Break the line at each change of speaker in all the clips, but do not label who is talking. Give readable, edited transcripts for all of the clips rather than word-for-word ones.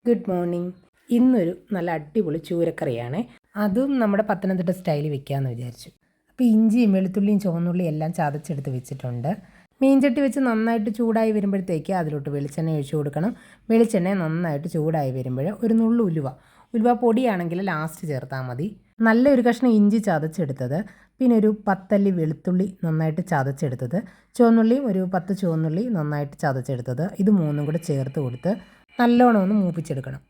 Good morning. ഇന്നൊരു നല്ല അടിപൊളി ചൂരക്കറിയാണ്. അതും നമ്മുടെ പത്തനംതിട്ട സ്റ്റൈലിൽ വെക്കാമെന്ന് വിചാരിച്ചു. അപ്പോൾ ഇഞ്ചിയും വെളുത്തുള്ളിയും ചുവന്നുള്ളിയും എല്ലാം ചതച്ചെടുത്ത് വെച്ചിട്ടുണ്ട്. മീൻചട്ടി വെച്ച് നന്നായിട്ട് ചൂടായി വരുമ്പോഴത്തേക്ക് അതിലോട്ട് വെളിച്ചെണ്ണ ഒഴിച്ചു കൊടുക്കണം. വെളിച്ചെണ്ണ നന്നായിട്ട് ചൂടായി വരുമ്പോൾ ഒരു നുള്ളു ഉലുവ പൊടിയാണെങ്കിൽ ലാസ്റ്റ് ചേർത്താൽ മതി. നല്ലൊരു കഷ്ണം ഇഞ്ചി ചതച്ചെടുത്തത്, പിന്നെ ഒരു 10 അല്ലി വെളുത്തുള്ളി നന്നായിട്ട് ചതച്ചെടുത്തത്, ചുവന്നുള്ളിയും ഒരു 10 ചുവന്നുള്ളി നന്നായിട്ട് ചതച്ചെടുത്തത്, ഇത് മൂന്നും കൂടെ ചേർത്ത് കൊടുത്ത് നല്ലോണം ഒന്ന് മൂപ്പിച്ചെടുക്കണം.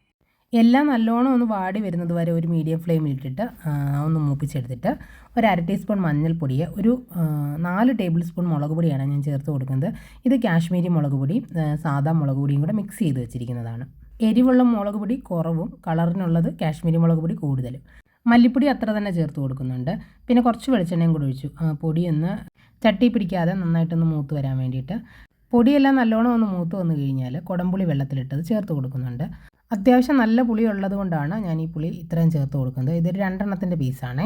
എല്ലാം നല്ലോണം ഒന്ന് വാടി വരുന്നത് വരെ ഒരു മീഡിയം ഫ്ലെയിമിൽ ഇട്ടിട്ട് ഒന്ന് മൂപ്പിച്ചെടുത്തിട്ട് ഒരു 1/2 ടീസ്പൂൺ മഞ്ഞൾപ്പൊടി, ഒരു 4 ടേബിൾ സ്പൂൺ മുളക് പൊടിയാണ് ഞാൻ ചേർത്ത് കൊടുക്കുന്നത്. ഇത് കാശ്മീരി മുളക് പൊടി, സാദാ മുളക് പൊടിയും കൂടെ മിക്സ് ചെയ്ത് വെച്ചിരിക്കുന്നതാണ്. എരിവുള്ള മുളക് പൊടി കുറവും കളറിനുള്ളത് കാശ്മീരി മുളക് പൊടി കൂടുതലും. മല്ലിപ്പൊടി അത്ര തന്നെ ചേർത്ത് കൊടുക്കുന്നുണ്ട്. പിന്നെ കുറച്ച് വെളിച്ചെണ്ണയും കൂടി ഒഴിച്ചു. പൊടിയൊന്ന് ചട്ടി പിടിക്കാതെ നന്നായിട്ടൊന്ന് മൂത്ത് വരാൻ വേണ്ടിയിട്ട്. പൊടിയെല്ലാം നല്ലോണം ഒന്ന് മൂത്ത് വന്നു കഴിഞ്ഞാൽ കുടംപുളി വെള്ളത്തിലിട്ടത് ചേർത്ത് കൊടുക്കുന്നുണ്ട്. അത്യാവശ്യം നല്ല പുളി ഉള്ളത് കൊണ്ടാണ് ഞാൻ ഈ പുളി ഇത്രയും ചേർത്ത് കൊടുക്കുന്നത്. ഇതൊരു 2 എണ്ണത്തിൻ്റെ പീസാണേ.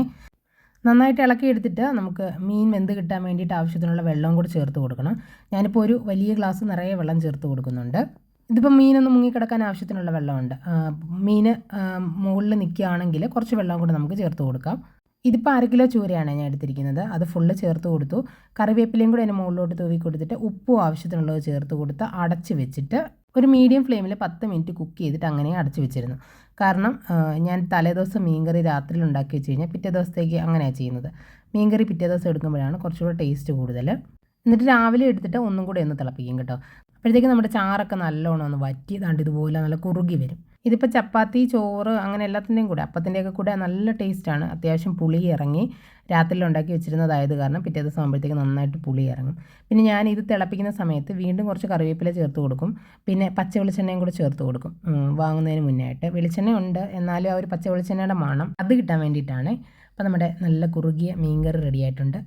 നന്നായിട്ട് ഇളക്കി എടുത്തിട്ട് നമുക്ക് മീൻ വെന്ത് കിട്ടാൻ വേണ്ടിയിട്ട് ആവശ്യത്തിനുള്ള വെള്ളവും കൂടി ചേർത്ത് കൊടുക്കണം. ഞാനിപ്പോൾ ഒരു വലിയ ഗ്ലാസ് നിറയെ വെള്ളം ചേർത്ത് കൊടുക്കുന്നുണ്ട്. ഇതിപ്പോൾ മീനൊന്ന് മുങ്ങിക്കിടക്കാൻ ആവശ്യത്തിനുള്ള വെള്ളമുണ്ട്. മീൻ മുകളിൽ നിൽക്കുകയാണെങ്കിൽ കുറച്ച് വെള്ളം കൂടി നമുക്ക് ചേർത്ത് കൊടുക്കാം. ഇതിപ്പോൾ 1/2 കിലോ ചൂരയാണ് ഞാൻ എടുത്തിരിക്കുന്നത്. അത് ഫുള്ള് ചേർത്ത് കൊടുത്തു. കറിവേപ്പിലയും കൂടി അതിന് മുകളിലോട്ട് തൂവി കൊടുത്തിട്ട് ഉപ്പും ആവശ്യത്തിനുള്ളത് ചേർത്ത് കൊടുത്ത് അടച്ച് വെച്ചിട്ട് ഒരു മീഡിയം ഫ്ലെയിമിൽ 10 മിനിറ്റ് കുക്ക് ചെയ്തിട്ട് അങ്ങനെ അടച്ച് വെച്ചിരുന്നു. കാരണം ഞാൻ തലേദിവസം മീൻകറി രാത്രിയിൽ ഉണ്ടാക്കി വെച്ച് കഴിഞ്ഞാൽ പിറ്റേ ദിവസത്തേക്ക് അങ്ങനെയാണ് ചെയ്യുന്നത്. മീൻകറി പിറ്റേ ദിവസം എടുക്കുമ്പോഴാണ് കുറച്ചുകൂടെ ടേസ്റ്റ് കൂടുതൽ. എന്നിട്ട് രാവിലെ എടുത്തിട്ട് ഒന്നും കൂടി ഒന്ന് തിളപ്പിക്കും കേട്ടോ. അപ്പോഴത്തേക്ക് നമ്മുടെ ചാറൊക്കെ നല്ലോണം ഒന്ന് വറ്റി ഇതുപോലെ നല്ല കുറുകി വരും. ഇതിപ്പോൾ ചപ്പാത്തി, ചോറ് അങ്ങനെ എല്ലാത്തിൻ്റെയും കൂടെ, അപ്പത്തിൻ്റെയൊക്കെ കൂടെ നല്ല ടേസ്റ്റാണ്. അത്യാവശ്യം പുളി ഇറങ്ങി രാത്രിയിൽ ഉണ്ടാക്കി വെച്ചിരുന്നതായത് കാരണം പിറ്റേ ദിവസം ആകുമ്പോഴത്തേക്ക് നന്നായിട്ട് പുളി ഇറങ്ങും. പിന്നെ ഞാൻ ഇത് തിളപ്പിക്കുന്ന സമയത്ത് വീണ്ടും കുറച്ച് കറിവേപ്പില ചേർത്ത് കൊടുക്കും. പിന്നെ പച്ച വെളിച്ചെണ്ണയും കൂടെ ചേർത്ത് കൊടുക്കും. വാങ്ങുന്നതിന് മുന്നേ ആയിട്ട് വെളിച്ചെണ്ണ ഉണ്ട്, എന്നാലും ആ ഒരു പച്ച വെളിച്ചെണ്ണയുടെ മണം അത് കിട്ടാൻ വേണ്ടിയിട്ടാണ്. അപ്പോൾ നമ്മുടെ നല്ല കുറുകിയ മീൻകറി റെഡി ആയിട്ടുണ്ട്.